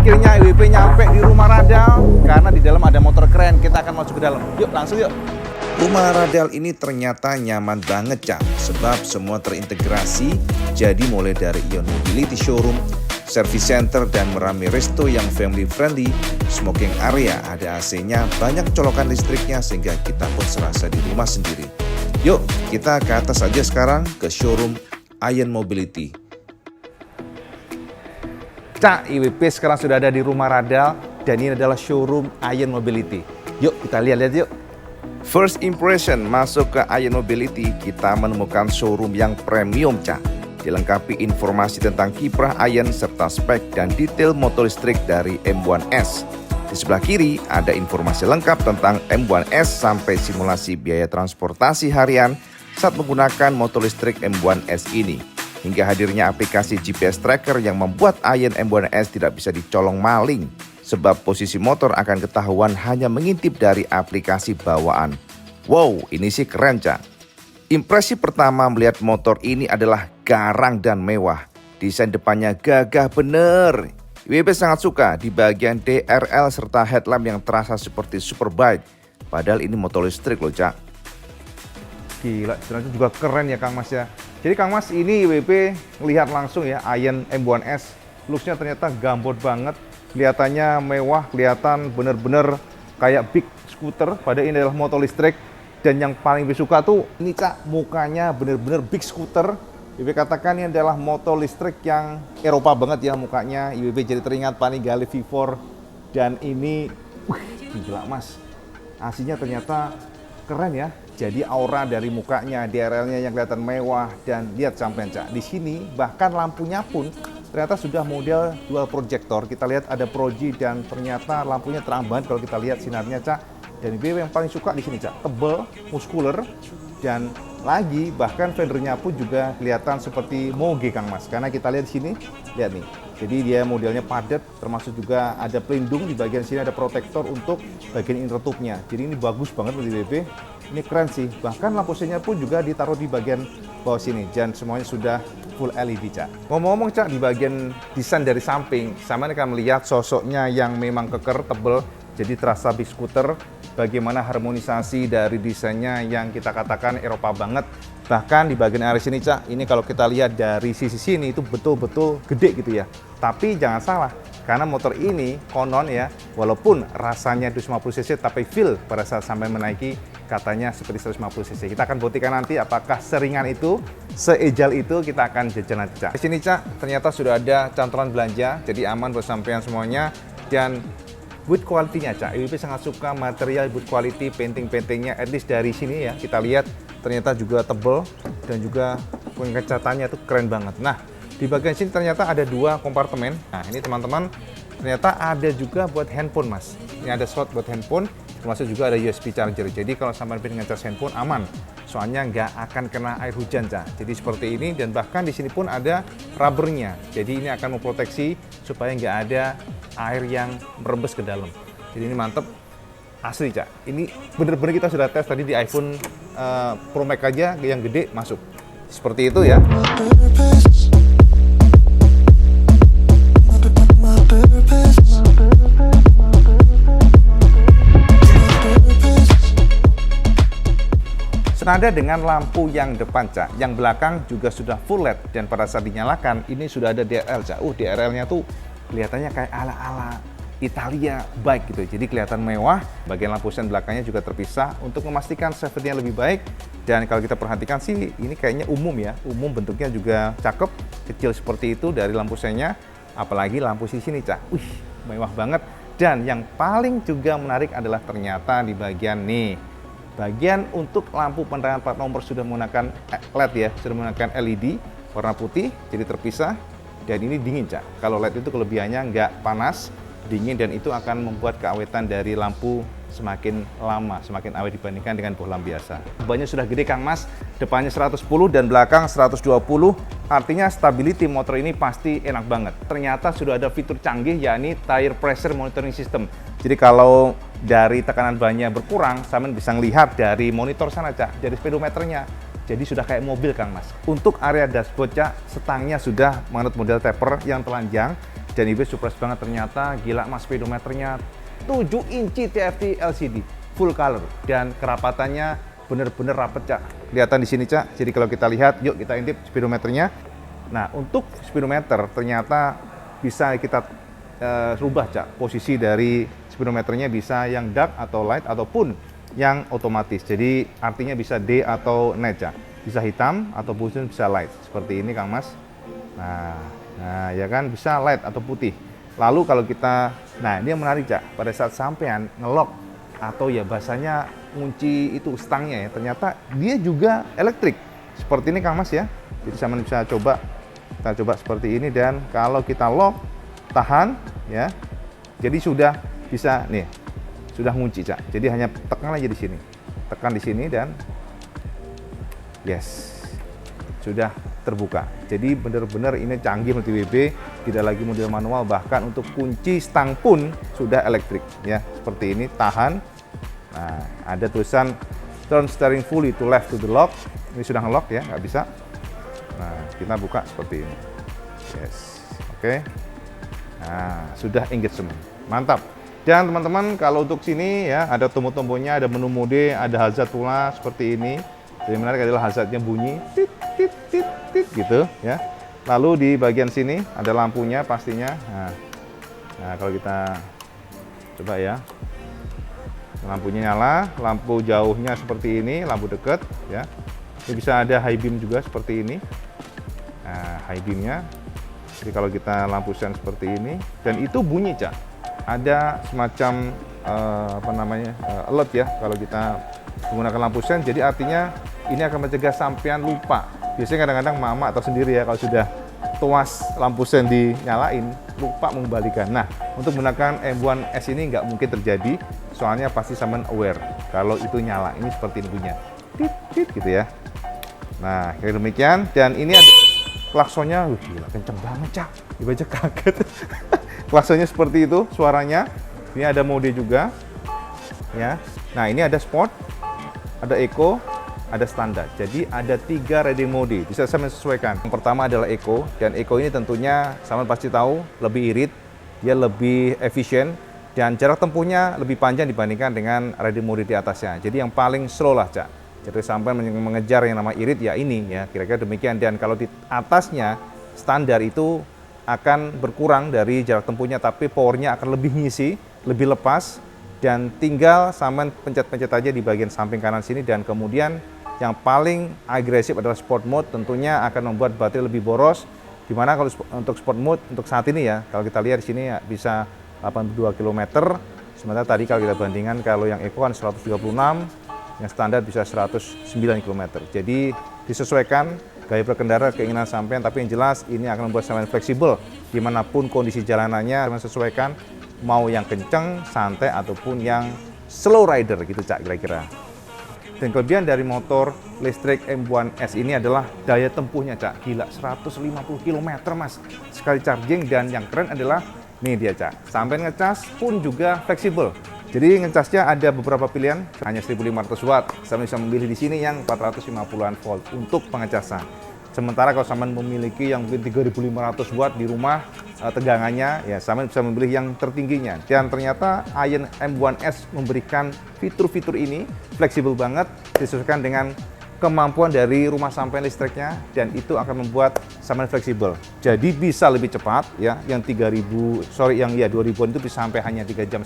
Akhirnya IWP nyampe di rumah Radal karena di dalam ada motor keren. Kita akan masuk ke dalam. Yuk langsung yuk. Rumah Radal ini ternyata nyaman banget Cak, sebab semua terintegrasi. Jadi mulai dari Ion Mobility Showroom, service center dan Merami Resto yang family friendly, smoking area, ada AC-nya, banyak colokan listriknya sehingga kita pun serasa di rumah sendiri. Yuk kita ke atas aja sekarang ke showroom Ion Mobility. Cak, IWP sekarang sudah ada di rumah Radal dan ini adalah showroom Ion Mobility. Yuk kita lihat-lihat yuk. First impression masuk ke Ion Mobility, kita menemukan showroom yang premium Cak. Dilengkapi informasi tentang kiprah Ion serta spek dan detail motor listrik dari M1S. Di sebelah kiri ada informasi lengkap tentang M1S sampai simulasi biaya transportasi harian saat menggunakan motor listrik M1S ini. Hingga hadirnya aplikasi GPS tracker yang membuat Ion M1S tidak bisa dicolong maling. Sebab posisi motor akan ketahuan hanya mengintip dari aplikasi bawaan. Wow, ini sih keren Cak. Impresi pertama melihat motor ini adalah garang dan mewah. Desain depannya gagah bener. IWP sangat suka di bagian DRL serta headlamp yang terasa seperti superbike. Padahal ini motor listrik loh Cak. Gila, ternyata juga keren ya Kang Mas ya. Jadi Kang Mas ini IWP lihat langsung ya Ion M1S. Looks-nya ternyata gambot banget. Kelihatannya mewah, kelihatan bener-bener kayak big scooter. Padahal ini adalah motor listrik. Dan yang paling suka tuh ini Cak, mukanya bener-bener big scooter. IWP katakan ini adalah motor listrik yang Eropa banget ya mukanya. IWP jadi teringat Panigale V4. Dan ini, gila Mas. Aslinya ternyata keren ya. Jadi aura dari mukanya, DRL-nya yang kelihatan mewah. Dan lihat sampean Cak, di sini bahkan lampunya pun ternyata sudah model dual projector. Kita lihat ada Proji dan ternyata lampunya terang banget kalau kita lihat sinarnya Cak. Dan IWP yang paling suka di sini Cak, tebel, muskuler, dan lagi bahkan fendernya pun juga kelihatan seperti moge Kang Mas. Karena kita lihat di sini, lihat nih. Jadi dia modelnya padat, termasuk juga ada pelindung di bagian sini, ada protektor untuk bagian inner tube-nya. Jadi ini bagus banget di IWP. Ini keren sih. Bahkan lampu senya pun juga ditaruh di bagian bawah sini. Dan semuanya sudah full LED Cak. Ngomong-ngomong Cak, di bagian desain dari samping, sama ini akan melihat sosoknya yang memang keker, tebel. Jadi terasa big scooter. Bagaimana harmonisasi dari desainnya yang kita katakan Eropa banget. Bahkan di bagian area sini Cak, ini kalau kita lihat dari sisi sini itu betul-betul gede gitu ya. Tapi jangan salah, karena motor ini konon ya, walaupun rasanya 250 cc tapi feel pada saat sampai menaiki katanya seperti 150 cc. Kita akan buktikan nanti apakah seringan itu, seejal itu, kita akan jajal nanti Cak. Di sini Cak, ternyata sudah ada cantolan belanja, jadi aman buat sampean semuanya. Dan wood quality-nya Cak, IWP sangat suka material wood quality, painting-paintingnya, at least dari sini ya, kita lihat ternyata juga tebel dan juga pengecatannya itu keren banget. Nah, di bagian sini ternyata ada dua kompartemen. Nah, ini teman-teman, ternyata ada juga buat handphone Mas. Ini ada slot buat handphone, termasuk juga ada USB charger. Jadi kalau sampai ingin ngecas handphone aman, soalnya nggak akan kena air hujan Cak. Jadi seperti ini, dan bahkan di sini pun ada rubbernya. Jadi ini akan memproteksi supaya nggak ada air yang merembes ke dalam. Jadi ini mantep, asli Cak. Ini bener-bener kita sudah tes tadi di iPhone Pro Max aja yang gede masuk. Seperti itu ya. Senada dengan lampu yang depan Cak, yang belakang juga sudah full LED dan pada saat dinyalakan ini sudah ada DRL Cak. DRL-nya tuh kelihatannya kayak ala-ala Italia bike gitu. Jadi kelihatan mewah. Bagian lampu sen belakangnya juga terpisah untuk memastikan safety-nya lebih baik. Dan kalau kita perhatikan sih ini kayaknya umum ya. Umum bentuknya juga cakep, kecil seperti itu dari lampu sennya. Apalagi lampu sisi sini Cak. Wih, mewah banget. Dan yang paling juga menarik adalah ternyata di bagian nih. Bagian untuk lampu penerangan plat nomor sudah menggunakan LED ya, sudah menggunakan LED warna putih, jadi terpisah. Dan ini dingin Cak. Kalau LED itu kelebihannya nggak panas, dingin, dan itu akan membuat keawetan dari lampu semakin lama, semakin awet dibandingkan dengan bohlam biasa. Bannya sudah gede Kang Mas, depannya 110 dan belakang 120, artinya stability motor ini pasti enak banget. Ternyata sudah ada fitur canggih yakni tire pressure monitoring system. Jadi kalau dari tekanan bannya berkurang, Samen bisa melihat dari monitor sana Cak, dari speedometernya. Jadi sudah kayak mobil Kang Mas. Untuk area dashboard Cak, setangnya sudah menurut model taper yang telanjang. Dan ini surprise banget ternyata, gila mas, speedometernya 7 inci TFT LCD full color dan kerapatannya bener-bener rapet Cak. Kelihatan di sini Cak. Jadi kalau kita lihat, yuk kita intip speedometernya. Nah, untuk speedometer ternyata bisa kita rubah Cak. Posisi dari speedometernya bisa yang dark atau light ataupun yang otomatis. Jadi artinya bisa day atau night Cak. Bisa hitam ataupun bisa light. Seperti ini Kang Mas. Nah, ya kan, bisa light atau putih. Lalu kalau kita, nah ini yang menarik Cak, pada saat sampean ngelok atau ya bahasanya kunci itu stangnya ya, ternyata dia juga elektrik. Seperti ini Kang Mas ya. Jadi sampean bisa coba, kita coba seperti ini dan kalau kita lock, tahan ya. Jadi sudah bisa nih, sudah ngunci Cak. Jadi hanya tekan aja di sini. Tekan di sini dan yes. Sudah terbuka. Jadi benar-benar ini canggih multi WB, tidak lagi model manual, bahkan untuk kunci stang pun sudah elektrik ya. Seperti ini, tahan. Nah, ada tulisan turn steering fully to left to the lock. Ini sudah nge-lock ya, nggak bisa. Nah, kita buka seperti ini. Yes. Oke. Nah, sudah engagement. Mantap. Dan teman-teman, kalau untuk sini ya, ada tombol-tombolnya, ada menu mode, ada hazard pula seperti ini. Jadi menarik adalah hazardnya bunyi tit tit tit tit gitu ya. Lalu di bagian sini ada lampunya pastinya. Nah, kalau kita coba ya, lampunya nyala, lampu jauhnya seperti ini, lampu dekat ya. Ini bisa ada high beam juga seperti ini. Nah, high beamnya. Jadi kalau kita lampu sen seperti ini dan itu bunyi Cak. Ada semacam alert ya kalau kita menggunakan lampu sen. Jadi artinya ini akan mencegah sampean lupa. Biasanya kadang-kadang mama atau sendiri ya kalau sudah tuas lampu sen dinyalain, lupa mengembalikan. Nah, untuk menggunakan M1S ini nggak mungkin terjadi, soalnya pasti sampean aware kalau itu nyala. Ini seperti ini bunyinya, tit tit gitu ya. Nah, kayak demikian. Dan ini ada klaksonnya, gila kenceng banget Cak. Dibaca kaget. Klaksonnya seperti itu suaranya. Ini ada mode juga, ya. Nah, ini ada sport, ada eco, ada standar. Jadi ada 3 riding mode, bisa saya menyesuaikan. Yang pertama adalah eco, dan eco ini tentunya sama pasti tahu lebih irit, dia lebih efisien dan jarak tempuhnya lebih panjang dibandingkan dengan riding mode di atasnya. Jadi yang paling slow lah Cak. Jadi sampai mengejar yang nama irit ya ini ya, kira-kira demikian. Dan kalau di atasnya standar itu akan berkurang dari jarak tempuhnya, tapi powernya akan lebih ngisi, lebih lepas. Dan tinggal sampean pencet-pencet aja di bagian samping kanan sini. Dan kemudian yang paling agresif adalah sport mode, tentunya akan membuat baterai lebih boros. Dimana kalau untuk sport mode untuk saat ini ya, kalau kita lihat di sini ya, bisa 82 km. Sementara tadi kalau kita bandingkan kalau yang eco kan 136, yang standar bisa 109 km. Jadi disesuaikan gaya berkendara, keinginan sampean, tapi yang jelas ini akan membuat sampean fleksibel dimanapun kondisi jalanannya, sampean sesuaikan mau yang kenceng, santai ataupun yang slow rider gitu Cak kira-kira. Dan kelebihan dari motor listrik M1S ini adalah daya tempuhnya Cak, gila 150 km Mas sekali charging. Dan yang keren adalah nih dia Cak, sampai ngecas pun juga fleksibel. Jadi ngecasnya ada beberapa pilihan, hanya 1500 watt. Saya bisa memilih di sini yang 450-an volt untuk pengecasan. Sementara kalau sampean memiliki yang mungkin 3500 watt di rumah tegangannya, ya sampean bisa memilih yang tertingginya. Dan ternyata Aion M1S memberikan fitur-fitur ini fleksibel banget, disesuaikan dengan kemampuan dari rumah sampean listriknya, dan itu akan membuat sampean fleksibel. Jadi bisa lebih cepat ya, yang 2000-an itu bisa sampai hanya 3,5 jam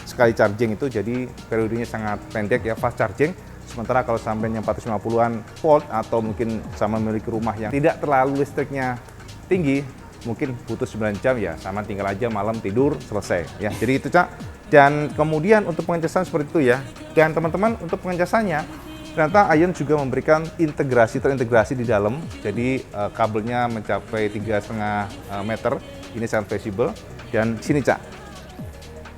sekali charging itu, jadi periodenya sangat pendek ya, fast charging. Sementara kalau sampai yang 450-an volt atau mungkin sama memiliki rumah yang tidak terlalu listriknya tinggi, mungkin butuh 9 jam ya, sama tinggal aja malam tidur selesai ya. Jadi itu Cak. Dan kemudian untuk pengecasan seperti itu ya. Dan teman-teman untuk pengecasannya ternyata Aion juga memberikan terintegrasi di dalam. Jadi kabelnya mencapai 3,5 meter. Ini sangat fleksibel. Dan sini Cak.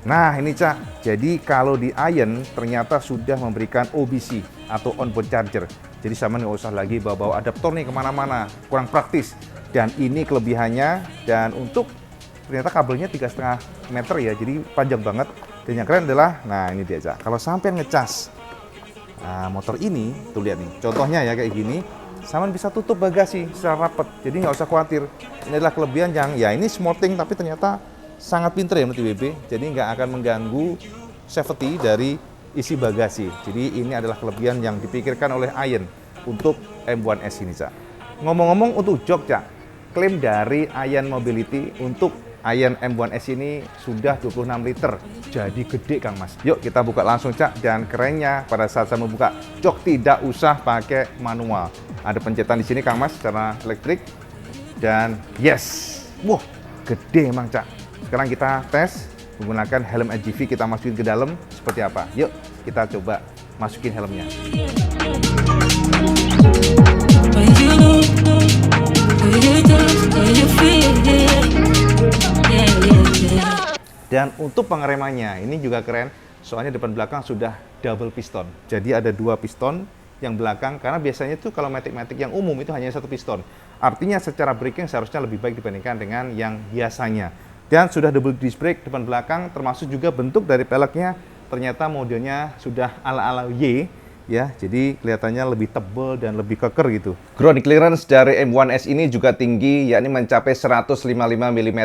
Nah ini Cak, jadi kalau di Aion ternyata sudah memberikan OBC atau onboard charger. Jadi sama nggak usah lagi bawa-bawa adaptor nih kemana-mana, kurang praktis. Dan ini kelebihannya, dan untuk ternyata kabelnya 3,5 meter ya, jadi panjang banget. Dan yang keren adalah, nah ini dia Cak, kalau sampai ngecas motor ini, tuh lihat nih, contohnya ya kayak gini. sama bisa tutup bagasi secara rapat, jadi nggak usah khawatir. Ini adalah kelebihan yang ya ini small thing tapi ternyata sangat pinter ya menurut IWB, jadi nggak akan mengganggu safety dari isi bagasi. Jadi ini adalah kelebihan yang dipikirkan oleh Ayen untuk M1S ini, Cak. Ngomong-ngomong untuk jok, Cak, klaim dari Ayen Mobility untuk Ayen M1S ini sudah 26 liter, jadi gede Kang Mas. Yuk kita buka langsung, Cak, dan kerennya pada saat saya membuka jok tidak usah pakai manual. Ada pencetan di sini Kang Mas secara elektrik dan yes, wah gede emang, Cak. Sekarang kita tes menggunakan helm AGV, kita masukin ke dalam seperti apa. Yuk kita coba masukin helmnya. Dan untuk pengeremannya ini juga keren, soalnya depan belakang sudah double piston. Jadi ada 2 piston yang belakang, karena biasanya tuh kalau matic-matic yang umum itu hanya 1 piston. Artinya secara braking seharusnya lebih baik dibandingkan dengan yang biasanya. Dan sudah double disc brake depan belakang, termasuk juga bentuk dari peleknya ternyata modelnya sudah ala-ala Y ya, jadi kelihatannya lebih tebal dan lebih keker gitu. Ground clearance dari M1S ini juga tinggi, yakni mencapai 155 mm.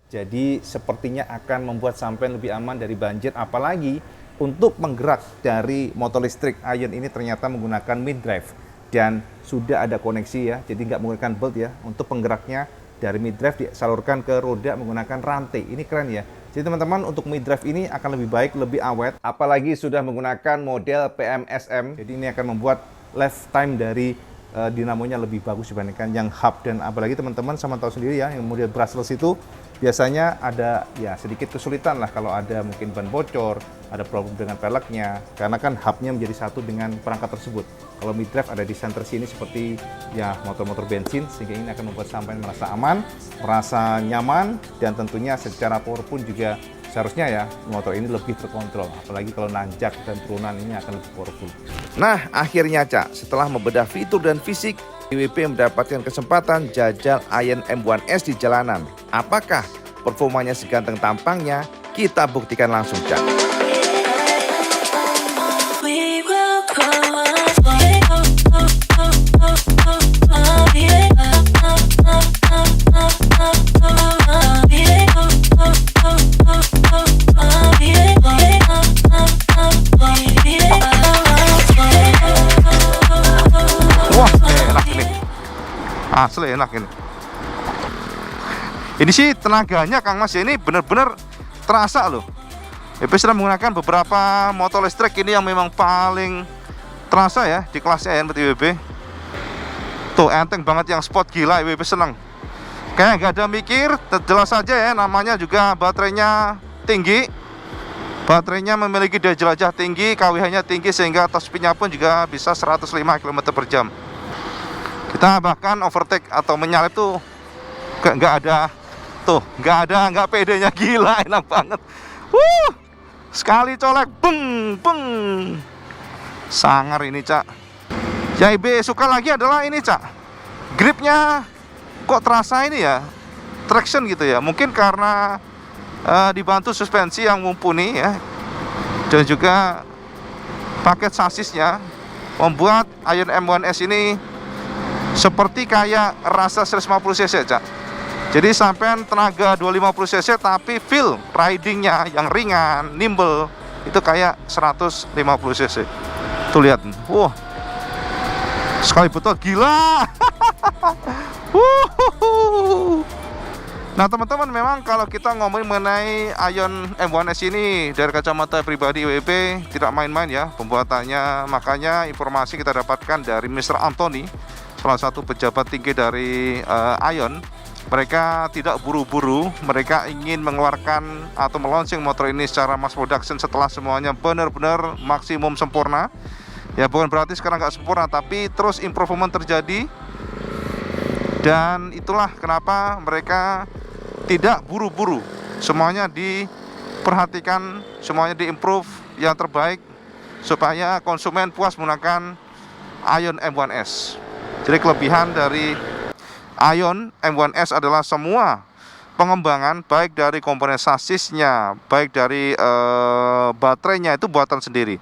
Jadi sepertinya akan membuat sampai lebih aman dari banjir, apalagi untuk penggerak dari motor listrik Ayen ini ternyata menggunakan mid drive dan sudah ada koneksi ya, jadi nggak menggunakan bolt ya. Untuk penggeraknya dari mid drive disalurkan ke roda menggunakan rantai. Ini keren ya. Jadi teman-teman, untuk mid drive ini akan lebih baik, lebih awet, apalagi sudah menggunakan model PMSM. Jadi ini akan membuat lifetime dari dinamonya lebih bagus dibandingkan yang hub. Dan apalagi teman-teman sama tahu sendiri ya, yang model brushless itu biasanya ada ya sedikit kesulitan lah kalau ada mungkin ban bocor, ada problem dengan peleknya, karena kan hubnya menjadi satu dengan perangkat tersebut. Kalau mid drive ada di center sini seperti ya motor-motor bensin, sehingga ini akan membuat sampai merasa aman, merasa nyaman, dan tentunya secara power pun juga seharusnya ya motor ini lebih terkontrol, apalagi kalau nanjak dan turunan ini akan lebih powerful. Nah akhirnya, Cak, setelah membedah fitur dan fisik, IWB mendapatkan kesempatan jajal Ayen M1S di jalanan. Apakah performanya seganteng tampangnya? Kita buktikan langsung, Cak. Asli enak ini. Ini sih tenaganya Kang Mas ya, ini benar-benar terasa loh. IWB sudah menggunakan beberapa motor listrik, ini yang memang paling terasa ya di kelasnya ya IWB. Tuh enteng banget, yang sport gila, IWB seneng. Kayak nggak ada mikir, jelas saja ya, namanya juga baterainya tinggi. Baterainya memiliki daya jelajah tinggi, KWH-nya tinggi, sehingga top speed-nya pun juga bisa 105 km/jam. Kita bahkan overtake atau menyalip tuh nggak ada, tuh nggak pedenya, gila enak banget. Sekali colek beng beng, sangar ini, Cak. Yang IB suka lagi adalah ini, Cak, gripnya kok terasa ini ya, traction gitu ya, mungkin karena dibantu suspensi yang mumpuni ya, dan juga paket sasisnya membuat Ayen M1S ini seperti kayak rasa 150 cc, Cak. Jadi sampai tenaga 250 cc tapi feel ridingnya yang ringan, nimble, itu kayak 150 cc. Tuh lihat, wah, sekali betul gila. Nah teman-teman, memang kalau kita ngomongin mengenai Ayen M1S ini dari kacamata pribadi IWB tidak main-main ya pembuatannya. Makanya informasi kita dapatkan dari Mr. Anthony, salah satu pejabat tinggi dari Ayen. Mereka tidak buru-buru, mereka ingin mengeluarkan atau meluncing motor ini secara mass production setelah semuanya benar-benar maksimum sempurna. Ya bukan berarti sekarang nggak sempurna, tapi terus improvement terjadi. Dan itulah kenapa mereka tidak buru-buru, semuanya diperhatikan, semuanya diimprove yang terbaik supaya konsumen puas menggunakan Ayen M1S. Jadi kelebihan dari Ayen M1S adalah semua pengembangan, baik dari komponen sasisnya, baik dari baterainya itu buatan sendiri.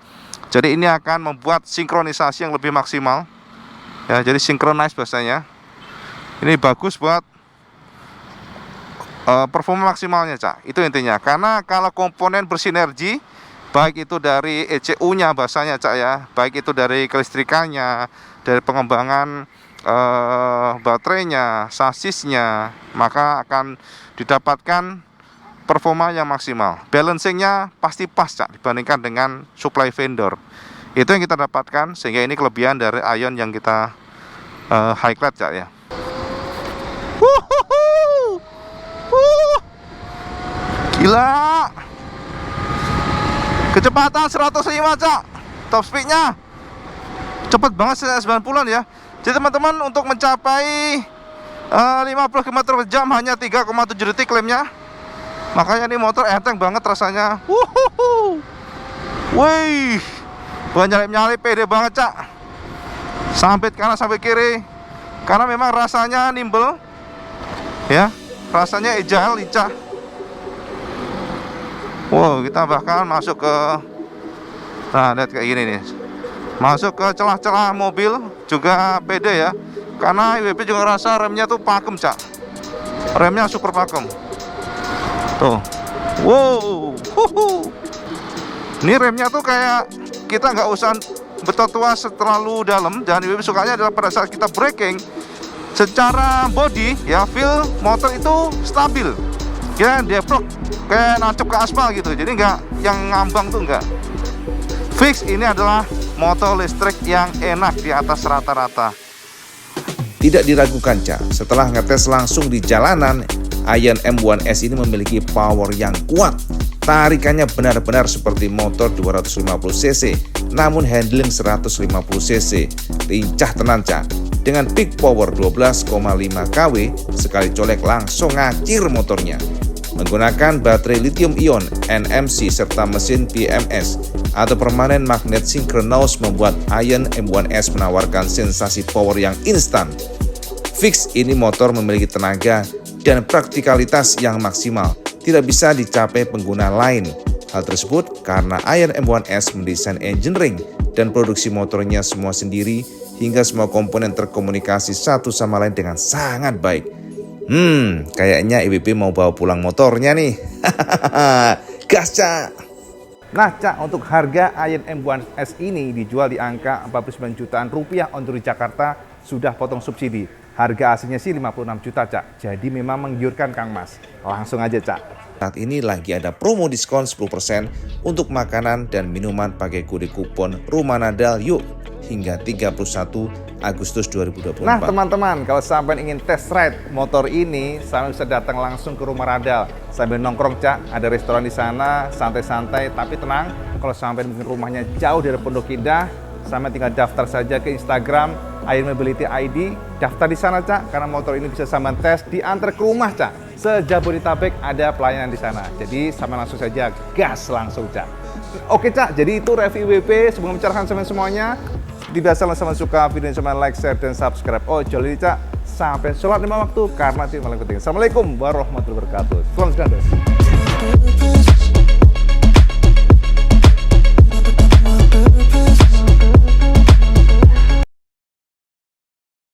Jadi ini akan membuat sinkronisasi yang lebih maksimal Ya, jadi synchronize bahasanya. Ini bagus buat performa maksimalnya, Cak. Itu intinya. Karena kalau komponen bersinergi, baik itu dari ECU-nya bahasanya, Cak ya, baik itu dari kelistrikannya, dari pengembangan baterainya, sasisnya, maka akan didapatkan performa yang maksimal. Balancingnya pasti pas, Cak, dibandingkan dengan supply vendor. Itu yang kita dapatkan, sehingga ini kelebihan dari Aion yang kita highlight, Cak ya. Gila, kecepatan 105, Cak. Top speednya cepet banget, 90-an ya. Jadi teman-teman, untuk mencapai 50 km per jam hanya 3,7 detik klaimnya. Makanya ini motor enteng banget rasanya. Wih, bukan nyalip-nyalip, pede banget, Cak. Sampai kanan sampai kiri, karena memang rasanya nimble ya, rasanya agile, lincah. Wow, kita bahkan masuk ke, nah lihat kayak gini nih, masuk ke celah-celah mobil juga pede ya. Karena IWB juga rasa remnya tuh pakem, Cak. Remnya super pakem. Tuh, wow, ini remnya tuh kayak kita nggak usah bertotua terlalu dalam. Dan IWB sukanya adalah pada saat kita braking, secara body ya, feel motor itu stabil. Ya, develop kayak nancep ke aspal gitu. Jadi nggak yang ngambang tuh, nggak. Fix, ini adalah motor listrik yang enak di atas rata-rata. Tidak diragukan, Cak, setelah ngetes langsung di jalanan, Aion M1S ini memiliki power yang kuat. Tarikannya benar-benar seperti motor 250 cc, namun handling 150 cc. Lincah tenan, Cak. Dengan peak power 12,5 kW, sekali colek langsung ngacir motornya. Menggunakan baterai lithium ion NMC serta mesin PMS atau permanen magnet synchronous membuat Aion M1S menawarkan sensasi power yang instan. Fix, ini motor memiliki tenaga dan praktikalitas yang maksimal, tidak bisa dicapai pengguna lain. Hal tersebut karena Aion M1S mendesain engineering dan produksi motornya semua sendiri, hingga semua komponen terkomunikasi satu sama lain dengan sangat baik. Kayaknya IWB mau bawa pulang motornya nih. Gas, Cak. Nah, Cak, untuk harga Aion M1S ini dijual di angka 49 jutaan rupiah on road Jakarta, sudah potong subsidi. Harga aslinya sih 56 juta, Cak. Jadi memang menggiurkan, Kang Mas. Langsung aja, Cak. Saat ini lagi ada promo diskon 10% untuk makanan dan minuman pakai kode kupon Rumah Nadal Yuk hingga 31 Agustus 2024. Nah, teman-teman, kalau sampai ingin test ride motor ini, sampai bisa datang langsung ke Rumah Radal sambil nongkrong, Cak. Ada restoran di sana, santai-santai, tapi tenang. Kalau sampai mungkin rumahnya jauh dari Pondok Indah, sampai tinggal daftar saja ke Instagram Aion Mobility ID, daftar di sana, Cak. Karena motor ini bisa sampai tes diantar ke rumah, Cak. Se-Jabodetabek ada pelayanan di sana. Jadi sampai langsung saja gas langsung, Cak. Oke, Cak. Jadi itu review IWB. Sebelum membicarakan semuanya, biasa sama suka video ini, like, share, dan subscribe. Oh, jolly, Cak. Sampai sholat 5 waktu, karena itu yang paling penting. Assalamualaikum warahmatullahi wabarakatuh. Selamat berjaya.